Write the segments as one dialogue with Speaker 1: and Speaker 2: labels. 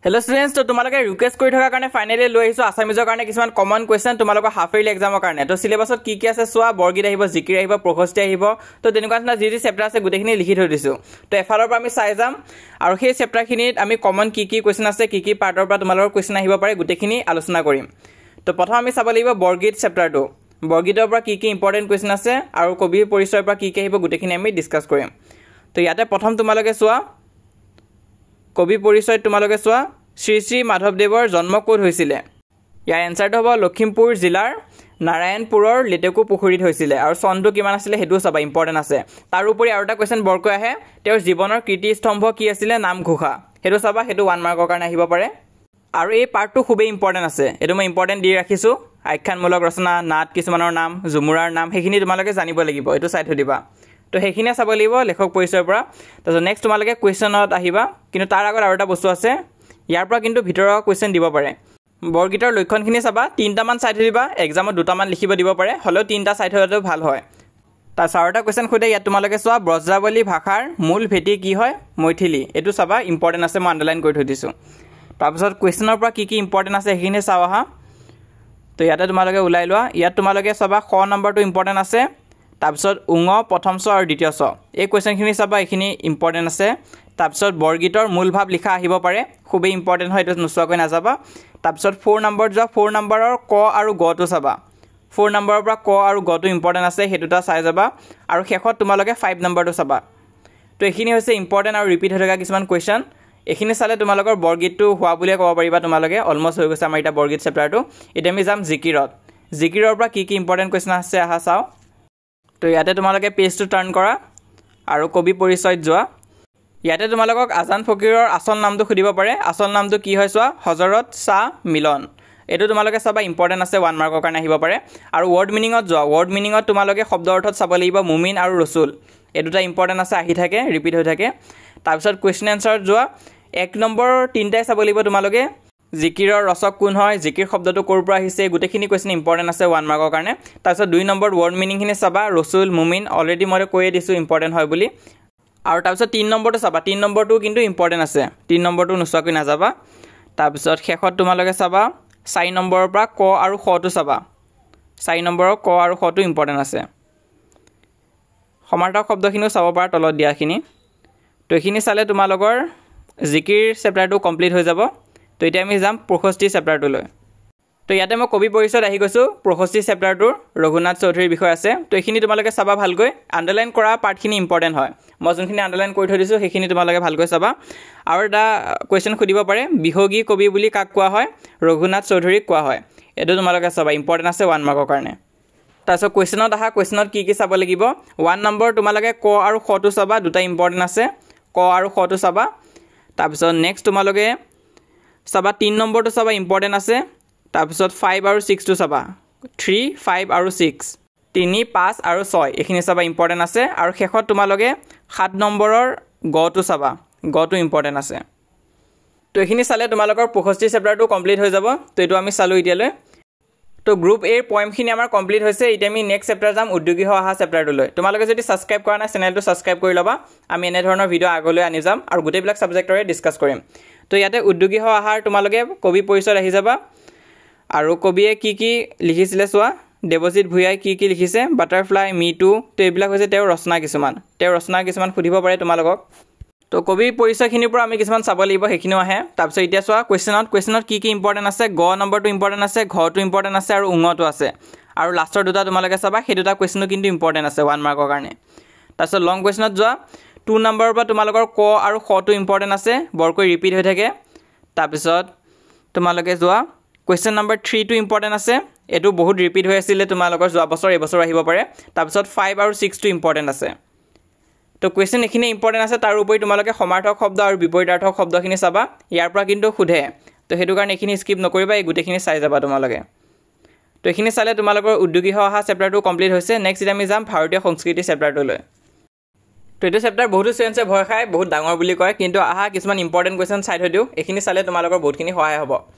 Speaker 1: Hello students, to তোমালোকে request কৰি থকা কাৰণে ফাইনালি লৈ আহিছো আসামিজৰ কাৰণে কিছুমান কমন কোৱেশ্চন তোমালোকৰ হাফ ইয়াৰলি এক্সামৰ কাৰণে তো সিলেবাসত কি আছে সোৱা বৰ্গীত আহিব জিকিৰ আহিব প্ৰখস্তি আহিব তো তেনেকুৱা ধৰণৰ যি চেপ্টাৰ আছে গোটেইখিনি লিখি থৈ দিছো তো এফালৰ পৰা আমি চাই যাম আৰু সেই চেপ্টাৰখিনিত আমি কমন কি কোৱেশ্চন আছে কি পাৰ্টৰ পৰা তোমালোকৰ কোৱেশ্চন আহিব পাৰে গোটেইখিনি আলোচনা কৰিম তো প্ৰথম আমি চাব লাগিব বৰ্গীত চেপ্টাৰটো বৰ্গীতৰ পৰা কি ইম্পৰ্টেন্ট কোৱেশ্চন আছে আৰু কবিৰ পৰিচয়ৰ পৰা কি আহিব গোটেইখিনি আমি ডিসকাস কৰিম তো ইয়াতে প্ৰথম তোমালোকে সোৱা কবি পৰিচয় তোমালোকে সোৱা শ্ৰী শ্ৰী মাধৱদেৱৰ জন্ম ক'ত হৈছিলে ইয়াৰ এনসাৰটো হ'ব লখিমপুৰ জিলাৰ নাৰায়ণপুৰৰ লেটেকু পুখুৰীত হৈছিলে আৰু চনটো কিমান আছিল হেতু চাবা ইম্পৰ্টেন্ট আছে তাৰ উপৰি আৰু এটা কোৱেশ্চন বৰকৈ আহে তেওঁৰ জীৱনৰ কীৰ্তিস্তম্ভ কি আছিল নামঘোষা হেতু চাবা হেতু 1 মাৰ্কৰ কাৰণে আহিব পাৰে আৰু এই পাৰ্টটো খুবেই ইম্পৰ্টেন্ট আছে এটো মই ইম্পৰ্টেন্ট দি ৰাখিছো আখ্যানমূলক ৰচনা নাট কিছুমানৰ নাম জুমুৰাৰ নাম হেখিনি তোমালোকে জানিব লাগিব এটো চাই থৈ দিবা তো হেখিনি চাব লাগিব লেখক পৰিচয়ৰ পৰা তো নেক্সট তোমালোকে কোৱেশ্চনত আহিবা কিন্তু তাৰ আগত আৰু এটা বস্তু আছে ইয়াৰ পৰা কিন্তু ভিতৰৰ কোৱেশ্চন দিব পাৰে বৰ্গীতৰ লক্ষণখিনি চাবা তিনটা মান চাই থৈ দিবা এক্সামত দুটা মান লিখিব দিব পাৰে হলেও তিনটা চাই থোৱাটো ভাল হয় তাৰ চাৰটা কোৱেশ্চন খুদে ইয়াত তোমালোকে সোৱা ব্ৰজাৱলী ভাষাৰ মূল ভেটি কি হয় মৈথিলী এটো চাবা ইম্পৰ্টেন্ট আছে মই আন্ডাৰলাইন কৰি থৈ দিছো তাৰপিছত কোৱেশ্চনৰ পৰা কি ইম্পৰ্টেন্ট আছে হেখিনি চাও হা তো ইয়াতে তোমালোকে উলাই লোৱা ইয়াত তোমালোকে চাবা খ নম্বৰটো ইম্পৰ্টেন্ট আছে তাৰপিছত উঙ প্ৰথম ছ আৰু দ্বিতীয় ছ এই কোৱেশ্চনখিনি চাবা এখিনি ইম্পৰ্টেন্ট আছে তাৰপিছত বৰ্গীতৰ মূল ভাৱ লিখা আহিব পাৰে খুবেই ইম্পৰ্টেন্ট হয় এটো নুচুৱাকৈ নাযাবা তাৰপিছত 4 নম্বৰ যোৱা 4 নম্বৰৰ ক আৰু গ টো চাবা 4 নম্বৰৰ পৰা ক আৰু গ টো ইম্পৰ্টেন্ট আছে হেতুটা চাই যাবা আৰু শেষত তোমালোকে 5 নম্বৰটো চাবা তো এখিনি হৈছে ইম্পৰ্টেন্ট আৰু ৰিপিট হৈ থকা কিছুমান কোৱেশ্চন এখিনি চালে তোমালোকৰ বৰ্গীতটো হোৱা বুলিয়ে ক'ব পাৰিবা তোমালোকে অলমোস্ট হৈ গৈছে আমাৰ এটা বৰ্গীত চেপ্টাৰটো এটা আমি যাম জিকিৰৰ পৰা কি ইম্পৰ্টেন্ট কোৱেশ্চন আছে আহা চাও তো ইয়াতে তোমালোকে পেজটো টাৰ্ন কৰা আৰু কবি পৰিচয়ত যোৱা ইয়াতে তোমালোকক আজান ফকিৰৰ আসল নামটো খুদিব পাৰে আসল নামটো কি হয় সোৱা হযৰত শাহ মিলন এটো তোমালোকে চাবা ইম্পৰ্টেন্ট আছে 1 মাৰ্কৰ কাৰণে আহিব পাৰে আৰু ওৱৰ্ড মিনিংত যোৱা ওৱৰ্ড মিনিংত তোমালোকে শব্দ অৰ্থত চাব লাগিব মুমিন আৰু ৰসুল এটোটা ইম্পৰ্টেন্ট আছে আহি থাকে ৰিপিট হৈ থাকে তাৰপিছত কোৱেশ্চন আনসাৰ যোৱা 1 নম্বৰ তিনটাই চাব লাগিব তোমালোকে জিকিৰৰ ৰচক কোন হয় জিকিৰ শব্দটো ক'ৰ পৰা আহিছে গোটেইখিনি কোৱেশ্চন ইম্পৰ্টেন্ট আছে 1 মাৰ্কৰ কাৰণে তাৰপিছত 2 নম্বৰ ওৱৰ্ড মিনিংখিনি চাবা ৰসুল মুমিন অলৰেডি মই কৈয়ে দিছো ইম্পৰ্টেন্ট হয় বুলি আৰু তাৰপিছত 3 নম্বৰটো চাবা 3 নম্বৰটো কিন্তু ইম্পৰ্টেন্ট আছে 3 নম্বৰটো নুচুৱাকৈ নাযাবা তাৰপিছত শেষত তোমালোকে চাবা 4 নম্বৰৰ পৰা ক আৰু খ টো চাবা 4 নম্বৰৰ ক আৰু খ টো ইম্পৰ্টেন্ট আছে সমাৰ্থক শব্দখিনিও চাব পাৰা তলত দিয়াখিনি তো এখিনি চালে তোমালোকৰ জিকিৰ চেপ্টাৰটো কমপ্লিট হৈ যাব তো এতিয়া আমি যাম প্ৰখস্তি চেপ্টাৰটোলৈ তো ইয়াতে মই কবি পৰিচয়ত আহি গৈছো প্ৰখস্তি চেপ্টাৰটোৰ ৰঘুনাথ চৌধুৰীৰ বিষয় আছে তো এখিনি তোমালোকে চাবা ভালকৈ আন্ডাৰলাইন কৰা পাৰ্টখিনি ইম্পৰ্টেন্ট হয় মই যোনখিনি আন্ডাৰলাইন কৰি থৈ দিছো হেখিনি তোমালোকে ভালকৈ চাবা আৰু এটা কোৱেশ্চন খুদিব পাৰে বিহগী কবি বুলি কাক কোৱা হয় ৰঘুনাথ চৌধুৰীক কোৱা হয় এটো তোমালোকে চাবা ইম্পৰ্টেন্ট আছে 1 মাৰ্কৰ কাৰণে তাৰপিছত কোৱেশ্চনত আহা কোৱেশ্চনত কি চাব লাগিব 1 নম্বৰ তোমালোকে ক আৰু খ টো চাবা দুটা ইম্পৰ্টেন্ট আছে ক আৰু খ টো চাবা তাৰপিছত নেক্সট তোমালোকে চাবা 3 নম্বৰটো চাবা ইম্পৰ্টেন্ট আছে তাৰপিছত 5 আৰু 6 টো চাবা 3 5 আৰু 6 3 5 আৰু 6 এখিনি চাবা ইম্পৰ্টেন্ট আছে আৰু শেষত তোমালোকে 7 নম্বৰৰ গ টো চাবা গ টো ইম্পৰ্টেন্ট আছে তো এখিনি চালে তোমালোকৰ প্ৰখস্তি চেপ্টাৰটো কমপ্লিট হৈ যাব তো এটো আমি চালো ইতিয়ালৈ তো গ্ৰুপ এৰ পয়েমখিনি আমাৰ কমপ্লিট হৈছে এতিয়া আমি নেক্সট চেপ্টাৰ যাম উদ্যোগী হোৱা চেপ্টাৰটোলৈ তোমালোকে যদি সাবস্ক্ৰাইব কৰা নাই চেনেলটো সাবস্ক্ৰাইব কৰি লবা আমি এনে ধৰণৰ ভিডিও আগলৈ আনি যাম আৰু গোটেইবিলাক সাবজেক্টৰে ডিসকাস কৰিম তো ইয়াতে উদ্যোগী হোৱা তোমালোকে কবি পৰিচয় আহি যাবা আৰু কবিয়ে কি লিখিছিলে সোৱা দেৱজিৎ ভুয়াই কি লিখিছে বাটাৰফ্লাই মি টু তো এইবিলাক হৈছে তেওঁৰ ৰচনা কিছুমান খুদিব পাৰে তোমালোকক তো কবি পৰিচয়খিনিৰ পৰা আমি কিছুমান চাব লাগিব হেখিনো আহে তাৰপিছত এতিয়া সোৱা কোৱেশ্চনত কি ইম্পৰ্টেন্ট আছে গ নম্বৰটো ইম্পৰ্টেন্ট আছে ঘ টো ইম্পৰ্টেন্ট আছে আৰু উঙটো আছে আৰু লাষ্টৰ দুটা তোমালোকে চাবা সেই দুটা কোৱেশ্চনো কিন্তু ইম্পৰ্টেন্ট আছে 1 মাৰ্কৰ কাৰণে তাৰপিছত লং কোৱেশ্চনত যোৱা 2 নম্বৰৰ পৰা তোমালোকৰ ক আৰু খ টো ইম্পৰ্টেন্ট আছে বৰকৈ ৰিপিট হৈ থাকে তাৰপিছত তোমালোকে যোৱা কোৱেশ্চন নম্বৰ 3 টো ইম্পৰ্টেন্ট আছে এটো বহুত ৰিপিট হৈ আছিল তোমালোকৰ যোৱা বছৰ এবছৰ আহিব পাৰে তাৰপিছত 5 আৰু 6 টো ইম্পৰ্টেন্ট আছে তো কোৱেশ্চন এখিনি ইম্পৰ্টেন্ট আছে তাৰ উপৰি তোমালোকে সমাৰ্থক শব্দ আৰু বিপৰীতাৰ্থক শব্দখিনি চাবা ইয়াৰ পৰা কিন্তু খুধে তো হেতু কাৰণে এখিনি স্কিপ নকৰিবা এই গুটেখিনি চাই যাবা তোমালোকে তো এখিনি চালে তোমালোকৰ উদ্যোগী হোৱা চেপ্টাৰটো কমপ্লিট হৈছে নেক্সট আমি যাম ভাৰতীয় সংস্কৃতি চেপ্টাৰটোলৈ তো এটো চেপ্টাৰ বহুত স্টুডেন্টছে ভয় খায় বহুত ডাঙৰ বুলি কয় কিন্তু আহা কিছুমান ইম্পৰ্টেন্ট কোৱেশ্চন চাই থৈ দিও এখিনি চালে তোমালোকৰ বহুতখিনি সহায় হ'ব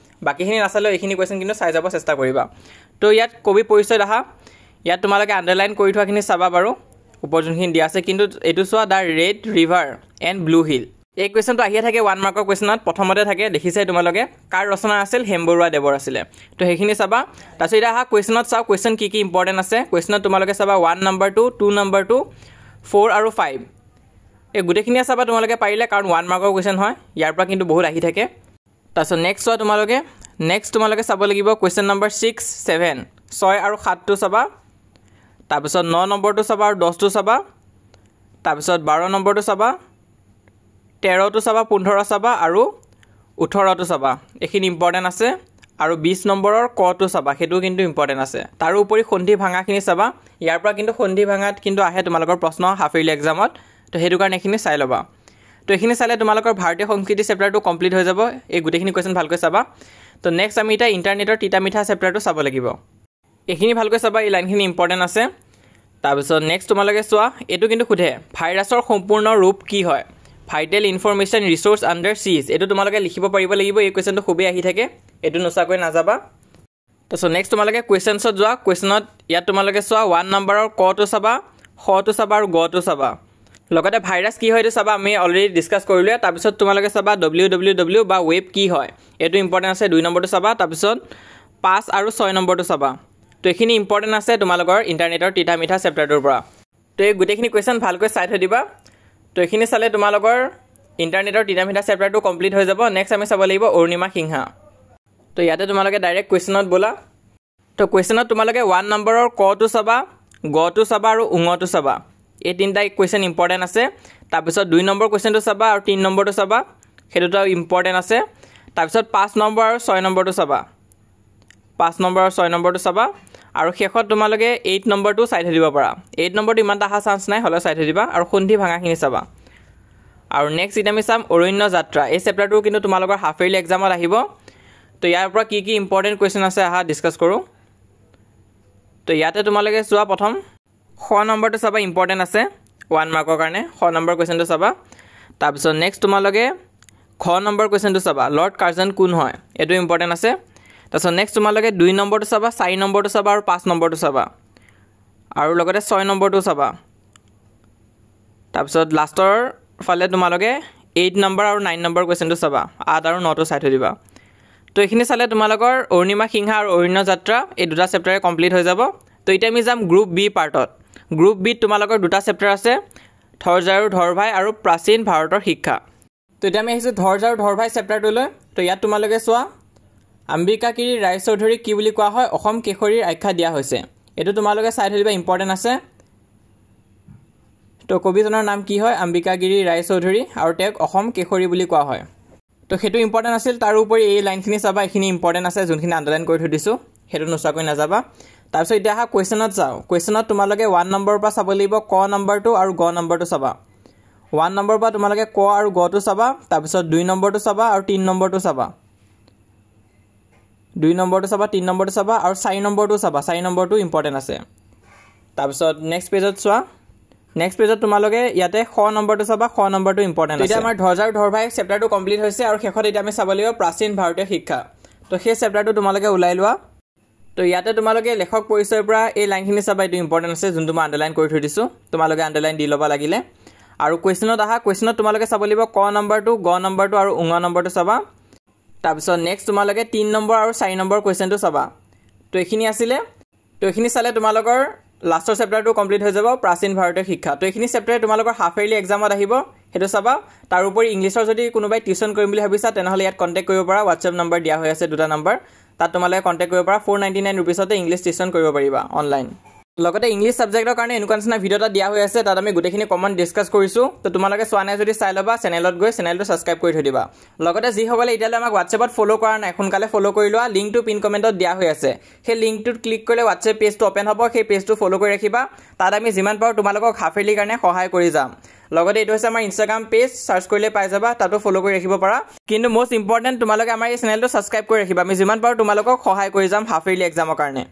Speaker 1: বাকিখিনি নাচালেও এখিনি কোৱেশ্চন কিন্তু চাই যাব চেষ্টা কৰিবা তো ইয়াত কবি পৰিচয় আহা ইয়াত তোমালোকে আন্ডাৰলাইন কৰি থোৱাখিনি চাবা বাৰু ওপৰ যোনখিনি দিয়া আছে কিন্তু এটো সোৱা the red river and blue hill এই কুৱেশ্যনটো আহিয়ে থাকে 1 মাৰ্কৰ কুৱেশ্যনত প্ৰথমতে থাকে দেখিছে তোমালোকে কাৰ ৰচনা আছিল হেমবৰুৱা দেৱৰ আছিলে তো সেইখিনি চাবা তাৰপিছত এটা কুৱেশ্যনত চাও কুৱেশ্যন কি কি ইম্পৰ্টেন্ট আছে কুৱেশ্যনত তোমালোকে চাবা 1 নম্বৰ 2 2 নম্বৰ 2 4 আৰু 5 এই গুটেখিনি চাবা তোমালোকে পাৰিলে কাৰণ 1 মাৰ্কৰ কুৱেশ্যন হয় ইয়াৰ পৰা কিন্তু বহুত আহি থাকে তাৰপিছত নেক্সট চোৱা তোমালোকে চাব লাগিব কুৱেশ্যন নম্বৰ 6 7 6 আৰু 7 টো চাবা তাৰপিছত 9 নম্বৰটো চাবা আৰু 10 টো চাবা তাৰপিছত 12 নম্বৰটো চাবা 13 টো চাবা 15 চাবা আৰু 18 টো চাবা এইখিনি ইম্পৰ্টেন্ট আছে আৰু 20 নম্বৰৰ ক টো চাবা হেতু কিন্তু ইম্পৰ্টেন্ট আছে তাৰ উপৰি সন্ধি ভাঙাখিনি চাবা ইয়াৰ পৰা কিন্তু সন্ধি ভাঙাত কিন্তু আহে তোমালোকৰ প্ৰশ্ন হাফ ইয়াৰলি এক্সামত তো হেতু কাৰণে এখিনি চাই লবা তো এখিনি চালে তোমালোকৰ ভাৰতীয় সংস্কৃতি চেপ্টাৰটো কমপ্লিট হৈ যাব এই গুটেখিনি কোৱেশ্যন ভালকৈ চাবা তো নেক্সট আমি এটা ইন্টাৰনেটৰ তিতা মিঠা চেপ্টাৰটো চাব লাগিব এখিনি ভালকৈ চাবা এই লাইনখিনি ইম্পৰ্টেন্ট আছে তাৰপিছত নেক্সট তোমালোকে চোৱা এটো কিন্তু খুধে ভাইৰাছৰ সম্পূৰ্ণ ৰূপ কি হয় ভাইটেল ইনফৰমেশন ৰিসোৰ্স আন্ডাৰ সিজ এটো তোমালোকে লিখিব পাৰিব লাগিব এই কোৱেশ্যনটো খুবেই আহি থাকে এটো নচাকৈ নাযাবা তাৰপিছত নেক্সট তোমালোকে কুৱেশ্যনছত যোৱা কুৱেশ্যনত ইয়াত তোমালোকে চোৱা 1 নম্বৰৰ ক টো চাবা খ টো চাবা আৰু গ টো চাবা লগতে ভাইৰাছ কি হয় এটো চাবা আমি অলৰেডি ডিসকাস কৰিলো তাৰপিছত তোমালোকে চাবা www বা ওয়েব কি হয় এটো ইম্পৰ্টেন্ট আছে 2 নম্বৰটো চাবা তাৰপিছত 5 আৰু 6 নম্বৰটো চাবা তো এখিনি ইম্পৰ্টেন্ট আছে তোমালোকৰ ইন্টাৰনেটৰ তিতা মিঠা চেপ্টাৰটোৰ পৰা তো এই গুটেখিনি কোৱেশ্যন ভালকৈ চাই থৈ দিবা তো এখিনি চালে তোমালোকৰ ইন্টাৰনেটৰ তিতা মিঠা চেপ্টাৰটো কমপ্লিট হৈ যাব নেক্সট আমি চাব লাগিব অৰুণিমা সিংহা তো ইয়াতে তোমালোকে ডাইৰেক্ট কুৱেশ্যনত বলা তো কুৱেশ্যনত তোমালোকে 1 নম্বৰৰ ক টো চাবা গ টো চাবা আৰু উঙ টো চাবা এই তিনটা কুৱেশ্যন ইম্পৰ্টেন্ট আছে তাৰপিছত 2 নম্বৰ কুৱেশ্যনটো চাবা আৰু 3 নম্বৰটো চাবা হেতুটো ইম্পৰ্টেন্ট আছে তাৰপিছত 5 নম্বৰ আৰু 6 নম্বৰটো চাবা 5 নম্বৰ আৰু 6 নম্বৰটো চাবা আৰু শেষত তোমালোকে 8 নম্বৰটো চাই থৈ দিব পাৰা 8 নম্বৰটো ইমান আহা চান্স নাই হলে চাই থৈ দিবা আৰু সন্ধি ভাঙাখিনি চাবা আৰু নেক্সট ইটা আমি চাম অৰণ্য যাত্ৰা এই চেপ্টাৰটো কিন্তু তোমালোকৰ হাফ ইয়াৰলি এক্সামত আহিব তো ইয়াৰ পৰা কি কি ইম্পৰ্টেন্ট কুৱেশ্যন আছে আহা ডিসকাস কৰো তো ইয়াতে তোমালোকে চোৱা প্ৰথম খ নম্বৰটো চাবা ইম্পৰ্টেন্ট আছে 1 মাৰ্কৰ কাৰণে খ নম্বৰ কুৱেশ্যনটো চাবা তাৰপিছত নেক্সট তোমালোকে খ নম্বৰ কুৱেশ্যনটো চাবা লৰ্ড কাৰ্জন কোন হয় এটো ইম্পৰ্টেন্ট আছে তাৰপিছত নেক্সট তোমালোকে 2 নম্বৰটো চাবা 4 নম্বৰটো চাবা আৰু 5 নম্বৰটো চাবা আৰু লগতে 6 নম্বৰটো চাবা তাৰপিছত লাষ্টৰ ফালে তোমালোকে 8 নম্বৰ আৰু 9 নম্বৰ কুৱেশ্যনটো চাবা 8 আৰু 9 টো চাই থৈ দিবা তো এখিনি চালে তোমালোকৰ অৰুণিমা সিংহা আৰু অৰণ্য যাত্ৰা এই দুটা চেপ্টাৰে কমপ্লিট হৈ যাব তো এতিয়া আমি যাম গ্ৰুপ বি পাৰ্টত গ্ৰুপ বি তোমালোকৰ দুটা চেপ্টাৰ আছে ধৰজাৰু ধৰভাই আৰু প্ৰাচীন ভাৰতৰ শিক্ষা তো এতিয়া আমি আহিছো ধৰজাৰু ধৰভাই চেপ্টাৰটোলৈ তো ইয়াত তোমালোকে চোৱা অম্বিকাগিৰি ৰায়চৌধুৰী কি বুলি কোৱা হয় অসম কেশৰীৰ আখ্যা দিয়া হৈছে এটো তোমালোকে চাই থৈ দিবা ইম্পৰ্টেন্ট আছে তো কবিজনৰ নাম কি হয় অম্বিকাগিৰি ৰায়চৌধুৰী আৰু তেওঁক অসম কেশৰী বুলি কোৱা হয় তো হেতু ইম্পৰ্টেন্ট আছিল তাৰ উপৰি এই লাইনখিনি চাবা এখিনি ইম্পৰ্টেন্ট আছে যোনখিনি আন্ডাৰলাইন কৰি থৈ দিছো হেতু নচাকৈ নাযাবা তাৰপিছত এতিয়া হা কুৱেশ্যনত যাও কুৱেশ্যনত তোমালোকে 1 নম্বৰৰ পৰা চাব লাগিব ক নম্বৰটো আৰু গ নম্বৰটো চাবা 1 নম্বৰৰ পৰা তোমালোকে ক আৰু গ টো চাবা তাৰপিছত 2 নম্বৰটো চাবা আৰু 3 নম্বৰটো চাবা 2 নম্বৰটো চাবা 3 নম্বৰটো চাবা আৰু 4 নম্বৰটো চাবা 4 নম্বৰটো ইম্পৰ্টেন্ট আছে তাৰপিছত নেক্সট পেজত চোৱা নেক্সট পেজত তোমালোকে ইয়াতে খ নম্বৰটো চাবা খ নম্বৰটো ইম্পৰ্টেন্ট আছে এতিয়া আমাৰ ধৰজাৰু ধৰভাই চেপ্টাৰটো কমপ্লিট হৈছে আৰু শেষত এতিয়া আমি চাব লাগিব প্ৰাচীন ভাৰতীয় শিক্ষা তো সেই চেপ্টাৰটো তোমালোকে উলাই লোৱা তো ইয়াতে তোমালোকে লেখক পৰিচয়ৰ পৰা এই লাইনখিনি চাবা এটো ইম্পৰ্টেন্ট আছে যোনটো মই আন্ডাৰলাইন কৰি থৈ দিছো তোমালোকে আন্ডাৰলাইন দি লবা লাগিলে আৰু কুৱেশ্যনত আহা কুৱেশ্যনত তোমালোকে চাব লাগিব ক নম্বৰটো গ নম্বৰটো আৰু উঙ নম্বৰটো চাবা তাৰপিছত নেক্সট তোমালোকে 3 নম্বৰ আৰু 4 নম্বৰ কুৱেশ্যনটো চাবা তো এখিনি আছিল তো এখিনি চালে তোমালোকৰ লাষ্টৰ চেপ্টাৰটো কমপ্লিট হৈ যাব প্ৰাচীন ভাৰতীয় শিক্ষা তো এখিনি চেপ্টাৰে তোমালোকৰ হাফ ইয়াৰলি এক্সামত আহিব হেতু চাবা তাৰ উপৰি ইংলিছৰ যদি কোনোবাই টিউচন কৰিম বুলি ভাবিছা তেনেহলে ইয়াত কন্টাক্ট কৰিব পাৰা WhatsApp নম্বৰ দিয়া হৈ আছে দুটা নম্বৰ তাত তোমালোকে কন্টাক্ট কৰিব পাৰা 499 रुपीसতে ইংলিছ টিউচন কৰিব পাৰিবা অনলাইন লগতে ইংলিছ সাবজেক্টৰ কাৰণে এনুকানছনা ভিডিওটা দিয়া হৈ আছে তাত আমি গুটেখিনি কমন ডিসকাস কৰিছো তো তোমালোকে সোৱা নাই যদি চাই লবা চেনেলত গৈ চেনেলটো সাবস্ক্ৰাইব কৰি থৈ দিবা লগতে যি হবলে ইটালে আমাক WhatsAppত ফলো কৰা নাই এখনকালে ফলো কৰি লোৱা লিংকটো পিন কমেন্টত দিয়া হৈ আছে সেই লিংকটোত ক্লিক কৰিলে WhatsApp পেজটো ওপেন হ'ব সেই পেজটো ফলো কৰি ৰাখিবা তাত আমি যিমান পাৰো তোমালোকক হাফ ইয়াৰলি কাৰণে সহায় কৰি যাম লগতে এটো হৈছে আমাৰ ইনষ্টাগ্ৰাম পেজ সাৰ্চ কৰিলে পাই যাবা তাতো ফলো কৰি ৰাখিব পাৰা কিন্তু মোস্ট ইম্পৰ্টেন্ট তোমালোকে আমাৰ এই চেনেলটো সাবস্ক্ৰাইব কৰি ৰাখিবা আমি যিমান পাৰো তোমালোকক সহায় কৰি যাম হাফ ইয়াৰলি এক্সামৰ কাৰণে